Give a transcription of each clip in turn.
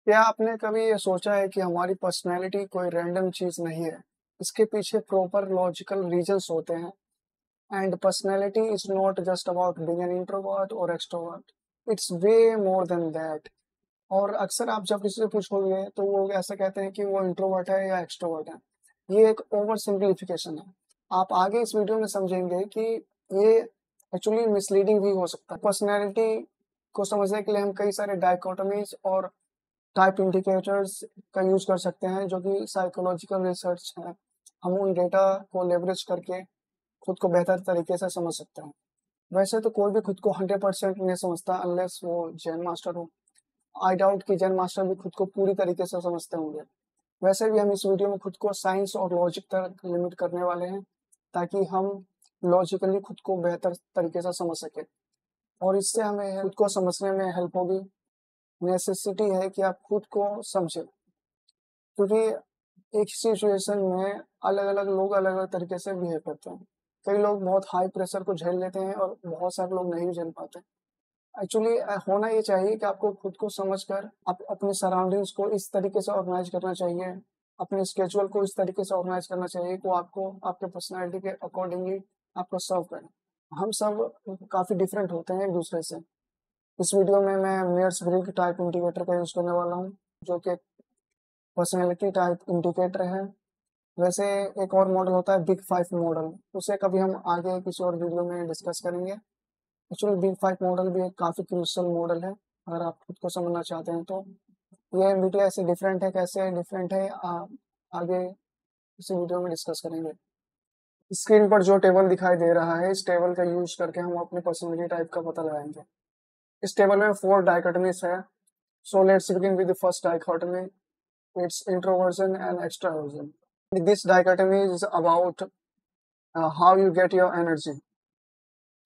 क्या आपने कभी ये सोचा है कि हमारी पर्सनैलिटी कोई रैंडम चीज़ नहीं है? इसके पीछे प्रॉपर लॉजिकल रीज़न्स होते हैं and personality is not just about being an introvert और extrovert, it's way more than that. और अक्सर आप जब किसी से पूछोगे तो वो ऐसा कहते हैं कि वो इंट्रोवर्ट है या एक्सट्रोवर्ट है। ये एक ओवर सिम्प्लिफिकेशन है। आप आगे इस वीडियो में समझेंगे कि ये एक्चुअली मिसलीडिंग भी हो सकता है। पर्सनैलिटी को समझने के लिए हम कई सारे डायकोटमीज़ और टाइप इंडिकेटर्स का यूज़ कर सकते हैं, जो कि साइकोलॉजिकल रिसर्च है। हम उन डेटा को लेवरेज करके खुद को बेहतर तरीके से समझ सकते हैं। वैसे तो कोई भी खुद को 100% नहीं समझता अनलेस वो जेन मास्टर हो। आई डाउट कि जेन मास्टर भी खुद को पूरी तरीके से समझते होंगे। वैसे भी हम इस वीडियो में खुद को साइंस और लॉजिक तक लिमिट करने वाले हैं, ताकि हम लॉजिकली खुद को बेहतर तरीके से समझ सकें और इससे हमें खुद को समझने में हेल्प होगी। नेसेसिटी है कि आप खुद को समझें, क्योंकि एक सिचुएशन में अलग-अलग लोग अलग-अलग तरीके से बिहेव करते हैं। कई लोग बहुत हाई प्रेशर को झेल लेते हैं और बहुत सारे लोग नहीं झेल पाते। एक्चुअली होना ये चाहिए कि आपको खुद को समझकर आप अपने सराउंडिंग्स को इस तरीके से ऑर्गेनाइज़ करना चाहिए, अपने स्केड्यूल को इस तरीके से ऑर्गेनाइज़ करना चाहिए कि वो आपको आपके पर्सनैलिटी के अकॉर्डिंगली आपको सर्व करें। हम सब काफ़ी डिफरेंट होते हैं एक-दूसरे से। इस वीडियो में मैं मेयर्स ब्रिग टाइप इंडिकेटर का यूज़ करने वाला हूँ, जो कि पर्सनैलिटी टाइप इंडिकेटर है। वैसे एक और मॉडल होता है बिग 5 मॉडल, उसे कभी हम आगे किसी और वीडियो में डिस्कस करेंगे। एक्चुअली बिग 5 मॉडल भी एक काफ़ी क्रूशियल मॉडल है, अगर आप खुद को समझना चाहते हैं तो। ये एमबीटीआई से डिफरेंट है, कैसे डिफरेंट है आगे इसी वीडियो में डिस्कस करेंगे। स्क्रीन पर जो टेबल दिखाई दे रहा है, इस टेबल का यूज़ करके हम अपने पर्सनैलिटी टाइप का पता लगाएँगे। इस टेबल में 4 डायकोटमीज़ है। So let's begin with the first dichotomy, it's introversion and extroversion. This dichotomy is about how you get your energy.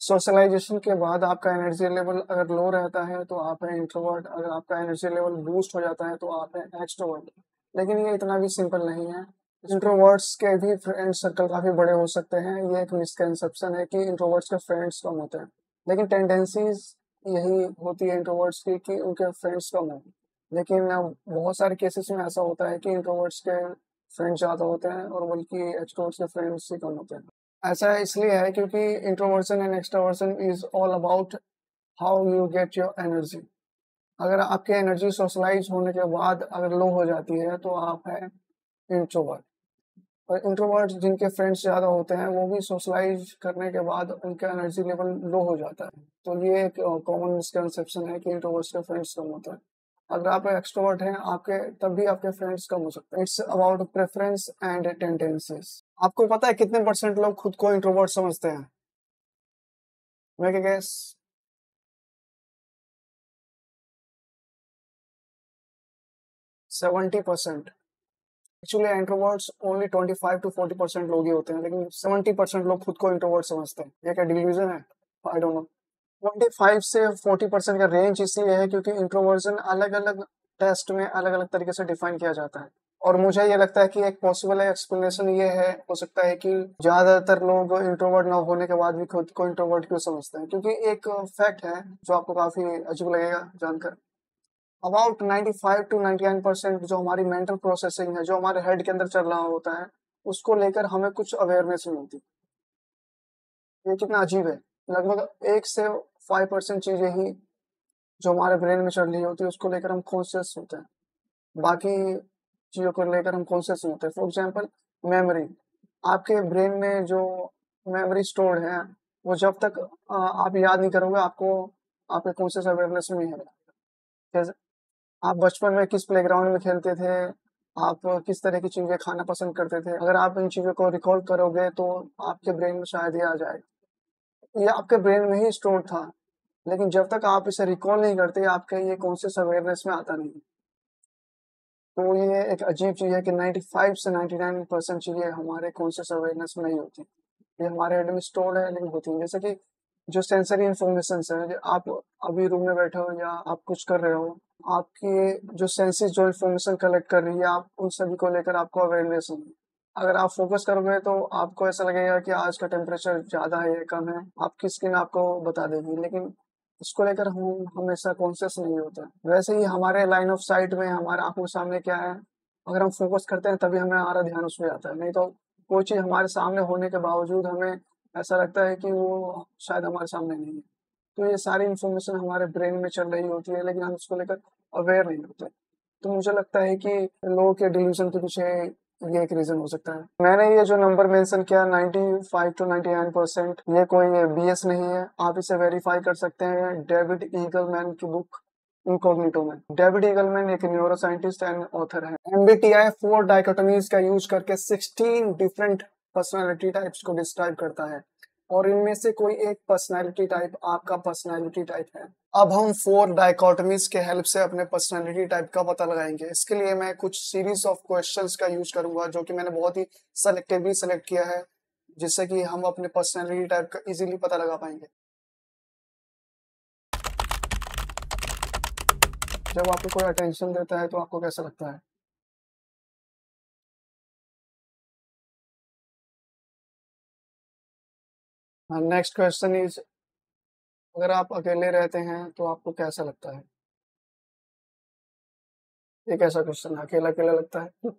Socialization के बाद आपका एनर्जी लेवल अगर लो रहता है तो आप हैं इंट्रोवर्ट, अगर आपका एनर्जी लेवल बूस्ट हो जाता है तो आप हैं एक्सट्रोवर्ट। लेकिन ये इतना भी सिंपल नहीं है। इंट्रोवर्ट्स के भी फ्रेंड सर्कल काफ़ी बड़े हो सकते हैं। ये एक मिसकंसेप्शन है कि इंट्रोवर्ट्स के फ्रेंड्स कम होते हैं, लेकिन टेंडेंसीज यही होती है इंट्रोवर्ट्स की कि उनके फ्रेंड्स कम हों। लेकिन बहुत सारे केसेस में ऐसा होता है कि इंट्रोवर्ट्स के फ्रेंड्स ज़्यादा होते हैं और बल्कि एक्सट्रोवर्ट्स के फ्रेंड्स ही कम होते हैं। ऐसा इसलिए है क्योंकि introversion and extroversion is all about how you get your energy. अगर आपकी एनर्जी सोशलाइज होने के बाद अगर लो हो जाती है तो आप हैं इंट्रोवर्ट। और इंट्रोवर्ट जिनके फ्रेंड्स ज़्यादा होते हैं वो भी सोशलाइज करने के बाद उनका एनर्जी लेवल लो हो जाता है। तो ये एक कॉमन मिसकंसेप्शन है कि इंट्रोवर्ट्स के फ्रेंड्स कम होते हैं। अगर आप एक्सट्रोवर्ट हैं आपके तब भी आपके फ्रेंड्स कम हो सकते हैं। It's about preference and tendencies. आपको पता है कितने परसेंट लोग खुद को इंट्रोवर्ट समझते हैं? Make a guess. 70%। Actually introverts only 25 to 40% लोग ही होते हैं, लेकिन 70% लोग खुद को इंट्रोवर्ट समझते हैं। ये क्या डिल्यूजन है? I don't know. 25 से 40% का रेंज इसलिए है क्योंकि इंट्रोवर्जन अलग-अलग टेस्ट में अलग-अलग तरीके से डिफाइन किया जाता है। और मुझे ये लगता है कि एक पॉसिबल एक्सप्लेनेशन ये है, हो सकता है कि ज़्यादातर लोग इंट्रोवर्ट ना होने के बाद भी खुद को इंट्रोवर्ट क्यों समझते हैं, क्योंकि एक फैक्ट है जो आपको काफ़ी अजीब लगेगा जानकर। अबाउट 95 टू 99% जो हमारी मेंटल प्रोसेसिंग है, जो हमारे हेड के अंदर चल रहा होता है, उसको लेकर हमें कुछ अवेयरनेस नहीं होती। ये कितना अजीब है। लगभग 1 से 5% चीज़ें ही जो हमारे ब्रेन में चल रही होती है उसको लेकर हम कॉन्शियस होते हैं। बाकी चीज़ों को लेकर हम कॉन्शियस नहीं होते। फॉर एग्ज़ाम्पल मेमोरी, आपके ब्रेन में जो मेमोरी स्टोर्ड है, वो जब तक आप याद नहीं करोगे आपको आपके कॉन्शियस अवेयरनेस में नहीं आएगा। जैसे आप बचपन में किस प्लेग्राउंड में खेलते थे, आप किस तरह की चीज़ें खाना पसंद करते थे, अगर आप इन चीज़ों को रिकॉल करोगे तो आपके ब्रेन में शायद ये आ जाएगा। ये आपके ब्रेन में ही स्टोर था, लेकिन जब तक आप इसे रिकॉल नहीं करते, आपके ये कॉन्शियस अवेयरनेस में आता नहीं। तो ये एक अजीब चीज़ है कि 95 से 99% चीज़ें हमारे कॉन्शियस अवेयरनेस में नहीं होती। ये हमारे हेड में स्टोर्ड है लेकिन होती हैं। जैसे कि जो सेंसरी इन्फॉर्मेशंस है, आप अभी रूम में बैठे हो या आप कुछ कर रहे हो, आपकी जो सेंसेस जो इन्फॉर्मेशन कलेक्ट कर रही है, आप उन सभी को लेकर आपको अवेयरनेस होगी। अगर आप फ़ोकस करोगे तो आपको ऐसा लगेगा कि आज का टेम्परेचर ज़्यादा है या कम है, आपकी स्किन आपको बता देगी। लेकिन इसको लेकर हम हमेशा कॉन्शियस नहीं होते। वैसे ही हमारे लाइन ऑफ साइट में हमारे आंखों के सामने क्या है, अगर हम फोकस करते हैं तभी हमें हमारा ध्यान उसमें आता है, नहीं तो कोई चीज़ हमारे सामने होने के बावजूद हमें ऐसा लगता है कि वो शायद हमारे सामने नहीं है। तो ये सारी इन्फॉर्मेशन हमारे ब्रेन में चल रही होती है, लेकिन हम इसको लेकर अवेयर नहीं होते। तो मुझे लगता है कि लोगों के डिल्यूजन के पीछे ये एक रीजन हो सकता है। मैंने ये जो नंबर मेंशन किया 95 to 99%, ये कोई बीएस नहीं है, आप इसे वेरीफाई कर सकते हैं डेविड ईगलमैन की बुक इनकॉग्निटो में। डेविड ईगलमैन एक न्यूरो साइंटिस्ट एंड ऑथर है। एमबीटीआई 4 डाइकोटोमीज का यूज करके 16 डिफरेंट पर्सनालिटी टाइप्स को डिस्क्राइब करता है, और इनमें से कोई एक पर्सनालिटी टाइप आपका पर्सनालिटी टाइप है। अब हम 4 डाइकोटोमीज के हेल्प से अपने पर्सनालिटी टाइप का पता लगाएंगे। इसके लिए मैं कुछ सीरीज ऑफ क्वेश्चंस का यूज करूंगा, जो कि मैंने बहुत ही सेलेक्टिवली सेलेक्ट किया है, जिससे कि हम अपने पर्सनालिटी टाइप का इजीली पता लगा पाएंगे। जब आपको कोई अटेंशन देता है तो आपको कैसा लगता है? नेक्स्ट क्वेश्चन इज, अगर आप अकेले रहते हैं तो आपको कैसा लगता है? एक ऐसा क्वेश्चन है, अकेला अकेला लगता है।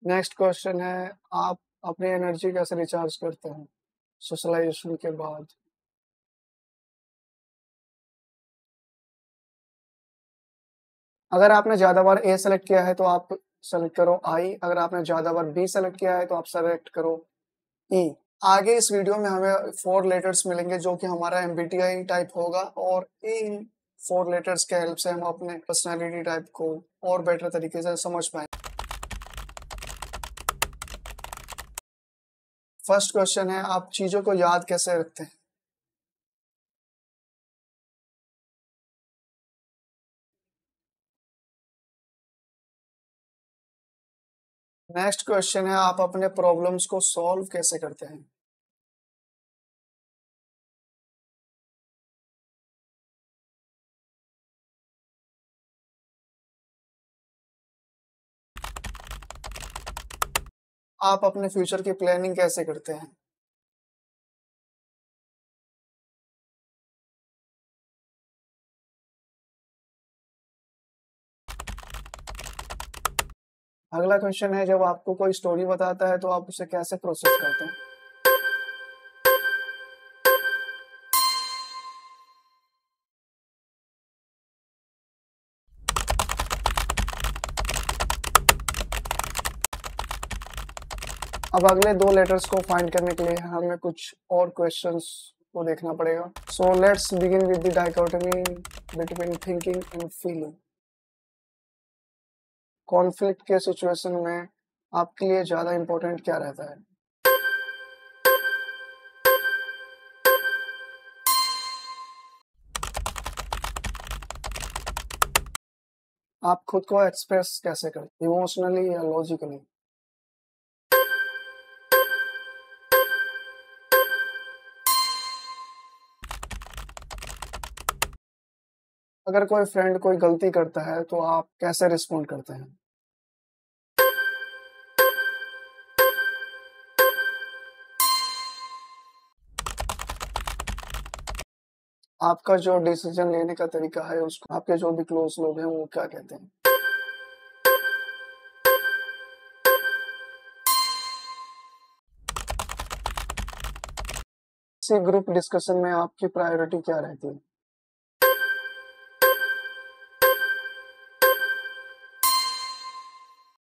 नेक्स्ट क्वेश्चन है, आप अपनी एनर्जी कैसे रिचार्ज करते हैं सोशलाइजेशन के बाद? अगर आपने ज्यादा बार ए सेलेक्ट किया है तो आप सेलेक्ट करो आई, अगर आपने ज्यादा बार बी सेलेक्ट किया है तो आप सेलेक्ट करो ई। आगे इस वीडियो में हमें 4 लेटर्स मिलेंगे जो कि हमारा एमबीटीआई टाइप होगा, और इन 4 लेटर्स के हेल्प से हम अपने पर्सनालिटी टाइप को और बेटर तरीके से समझ पाएंगे। फर्स्ट क्वेश्चन है, आप चीजों को याद कैसे रखते हैं? नेक्स्ट क्वेश्चन है, आप अपने प्रॉब्लम्स को सॉल्व कैसे करते हैं? आप अपने फ्यूचर की प्लानिंग कैसे करते हैं? अगला क्वेश्चन है, जब आपको कोई स्टोरी बताता है तो आप उसे कैसे प्रोसेस करते हैं? अब अगले 2 लेटर्स को फाइंड करने के लिए हमें कुछ और क्वेश्चंस को देखना पड़ेगा। So let's begin with the dichotomy between thinking and feeling. Conflict के सिचुएशन में आपके लिए ज्यादा इंपॉर्टेंट क्या रहता है? आप खुद को एक्सप्रेस कैसे करते, इमोशनली या लॉजिकली? अगर कोई फ्रेंड कोई गलती करता है तो आप कैसे रिस्पॉन्ड करते हैं? आपका जो डिसीजन लेने का तरीका है उसको आपके जो भी क्लोज लोग हैं वो क्या कहते हैं? किसी ग्रुप डिस्कशन में आपकी प्रायोरिटी क्या रहती है?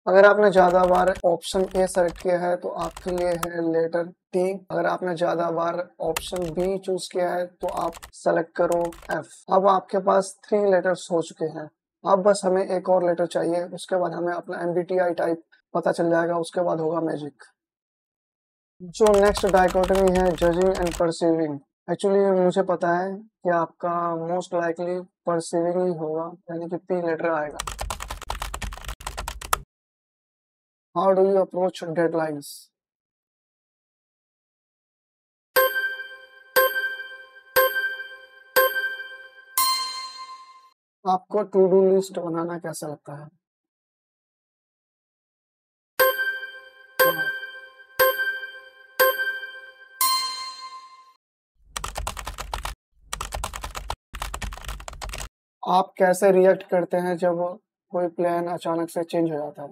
अगर आपने ज्यादा बार ऑप्शन ए सेलेक्ट किया है तो आपके लिए है लेटर टी। अगर आपने ज्यादा बार ऑप्शन बी चूज किया है तो आप सेलेक्ट करो एफ। अब आपके पास 3 लेटर्स हो चुके हैं, अब बस हमें एक और लेटर चाहिए, उसके बाद हमें अपना एमबीटीआई टाइप पता चल जाएगा, उसके बाद होगा मैजिक। जो नेक्स्ट डाइकोटमी है, जजिंग एंड परसीविंग। एक्चुअली मुझे पता है कि आपका मोस्ट लाइकली परसीविंग ही होगा, यानी कि पी लेटर आएगा। How do you approach deadlines? आपको टू डू लिस्ट बनाना कैसा लगता है? आप कैसे रिएक्ट करते हैं जब कोई प्लान अचानक से चेंज हो जाता है?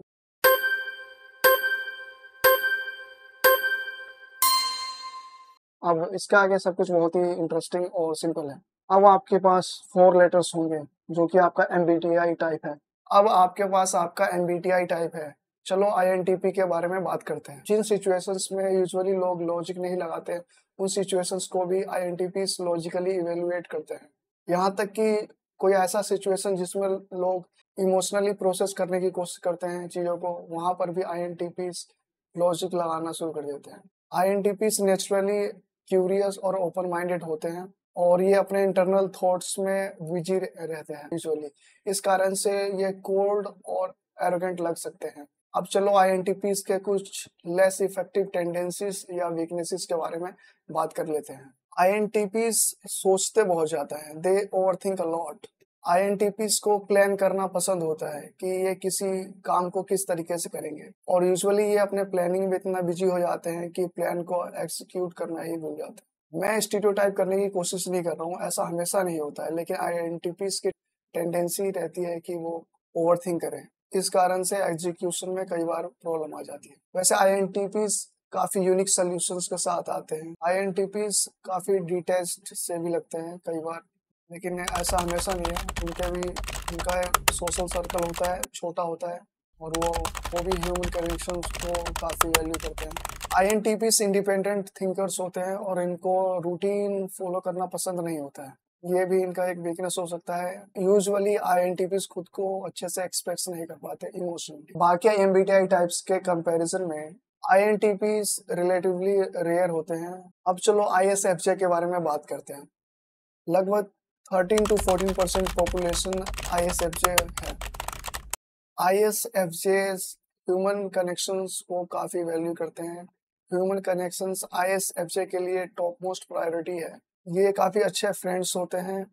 अब इसके आगे सब कुछ बहुत ही इंटरेस्टिंग और सिंपल है। अब आपके पास 4 लेटर्स होंगे जो कि आपका एमबीटीआई टाइप है। अब आपके पास आपका एमबीटीआई टाइप है। चलो आईएनटीपी के बारे में बात करते हैं। जिन सिचुएशंस में यूजुअली लोग लॉजिक नहीं लगाते, उन सिचुएशंस को भी आईएनटीपीस लॉजिकली इवैल्यूएट करते हैं। यहाँ तक कि कोई ऐसा सिचुएशन जिसमें लोग इमोशनली प्रोसेस करने की कोशिश करते हैं चीज़ों को, वहाँ पर भी आईएनटीपीस लॉजिक लगाना शुरू कर देते हैं। आईएनटीपीस नेचुरली क्यूरियस और ओपन माइंडेड होते हैं और ये अपने इंटरनल थॉट्स में बिजी रहते हैं यूजुअली। इस कारण से ये कोल्ड और एरोगेंट लग सकते हैं। अब चलो आईएनटीपीस के कुछ लेस इफेक्टिव टेंडेंसीज या वीकनेसेस के बारे में बात कर लेते हैं। आईएनटीपीस सोचते बहुत ज्यादा है, दे ओवरथिंक अ लॉट। आईएनटीपीस को प्लान करना पसंद होता है कि ये किसी काम को किस तरीके से करेंगे और यूजुअली ये अपने प्लानिंग में इतना बिजी हो जाते हैं कि प्लान को एग्जीक्यूट करना ही भूल जाते हैं। मैं स्टीरियोटाइप करने की कोशिश नहीं कर रहा हूँ, ऐसा हमेशा नहीं होता है, लेकिन आईएनटीपीस की टेंडेंसी रहती है कि वो ओवरथिंक करें। इस कारण से एग्जीक्यूशन में कई बार प्रॉब्लम आ जाती है। वैसे आईएनटीपीस काफी यूनिक सॉल्यूशंस के साथ आते हैं। आईएनटीपीस काफी डिटैच्ड से भी लगते हैं कई बार, लेकिन ऐसा हमेशा नहीं है। उनका एक सोशल सर्कल होता है, छोटा होता है और वो भी ह्यूमन कनेक्शंस को काफ़ी वैल्यू करते हैं। आईएनटीपीस इंडिपेंडेंट थिंकर्स होते हैं और इनको रूटीन फॉलो करना पसंद नहीं होता है। ये भी इनका एक वीकनेस हो सकता है। यूजुअली आईएनटीपीस खुद को अच्छे से एक्सप्रेस नहीं कर पाते इमोशनली। बाकी एमबीटीआई टाइप्स के कंपैरिजन में आईएनटीपीस रिलेटिवली रेयर होते हैं। अब चलो आईएसएफजे के बारे में बात करते हैं। लगभग 13 to 14% पॉपुलेशन आईएसएफजे है। आईएसएफजे ह्यूमन कनेक्शंस को काफ़ी वैल्यू करते हैं। ह्यूमन कनेक्शंस आईएसएफजे के लिए टॉप मोस्ट प्रायोरिटी है। ये काफ़ी अच्छे फ्रेंड्स होते हैं,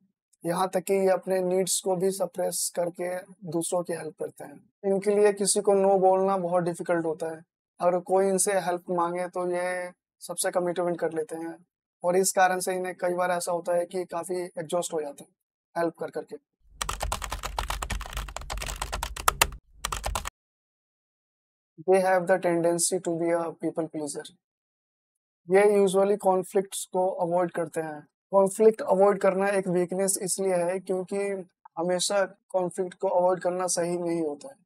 यहाँ तक कि ये अपने नीड्स को भी सप्रेस करके दूसरों की हेल्प करते हैं। इनके लिए किसी को नो बोलना बहुत डिफिकल्ट होता है। अगर कोई इनसे हेल्प मांगे तो ये सबसे कमिटमेंट कर लेते हैं और इस कारण से इन्हें कई बार ऐसा होता है कि काफ़ी एग्जॉस्ट हो जाते हैं हेल्प कर करके। They have the tendency to be a people pleaser. ये यूजुअली कॉन्फ्लिक्ट्स को अवॉइड करते हैं। कॉन्फ्लिक्ट अवॉइड करना एक वीकनेस इसलिए है क्योंकि हमेशा कॉन्फ्लिक्ट को अवॉइड करना सही नहीं होता है।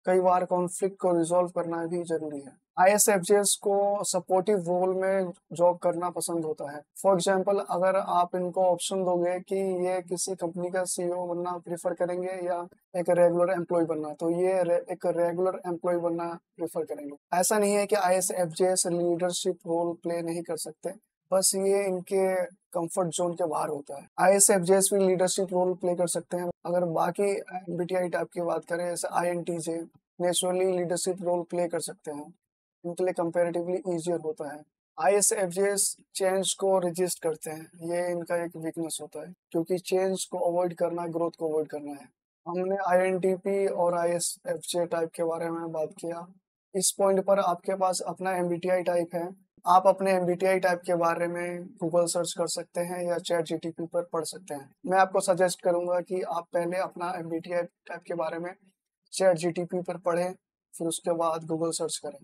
कई बार कॉन्फ्लिक्ट को रिजॉल्व करना भी जरूरी है। आईएसएफजेस को सपोर्टिव रोल में जॉब करना पसंद होता है। फॉर एग्जांपल, अगर आप इनको ऑप्शन दोगे कि ये किसी कंपनी का सीईओ बनना प्रेफर करेंगे या एक रेगुलर एम्प्लॉय बनना, तो ये एक रेगुलर एम्प्लॉय बनना प्रेफर करेंगे। ऐसा नहीं है कि आईएसएफजेस लीडरशिप रोल प्ले नहीं कर सकते, बस ये इनके कंफर्ट जोन के बाहर होता है। आईएसएफजेस भी लीडरशिप रोल प्ले कर सकते हैं। अगर बाकी एमबीटीआई टाइप की बात करें, जैसे आईएनटीजे नेचुरली लीडरशिप रोल प्ले कर सकते हैं, उनके लिए कंपैरेटिवली ईजियर होता है। आईएसएफजेस चेंज को रजिस्ट करते हैं, ये इनका एक वीकनेस होता है क्योंकि चेंज को अवॉइड करना ग्रोथ को अवॉइड करना है। हमने आईएनटीपी और आईएसएफजे टाइप के बारे में बात किया। इस पॉइंट पर आपके पास अपना एमबीटीआई टाइप है। आप अपने एमबीटीआई टाइप के बारे में गूगल सर्च कर सकते हैं या चैट जीटीपी पर पढ़ सकते हैं। मैं आपको सजेस्ट करूंगा कि आप पहले अपना एमबीटीआई टाइप के बारे में चैट जीटीपी पर पढ़ें, फिर उसके बाद गूगल सर्च करें।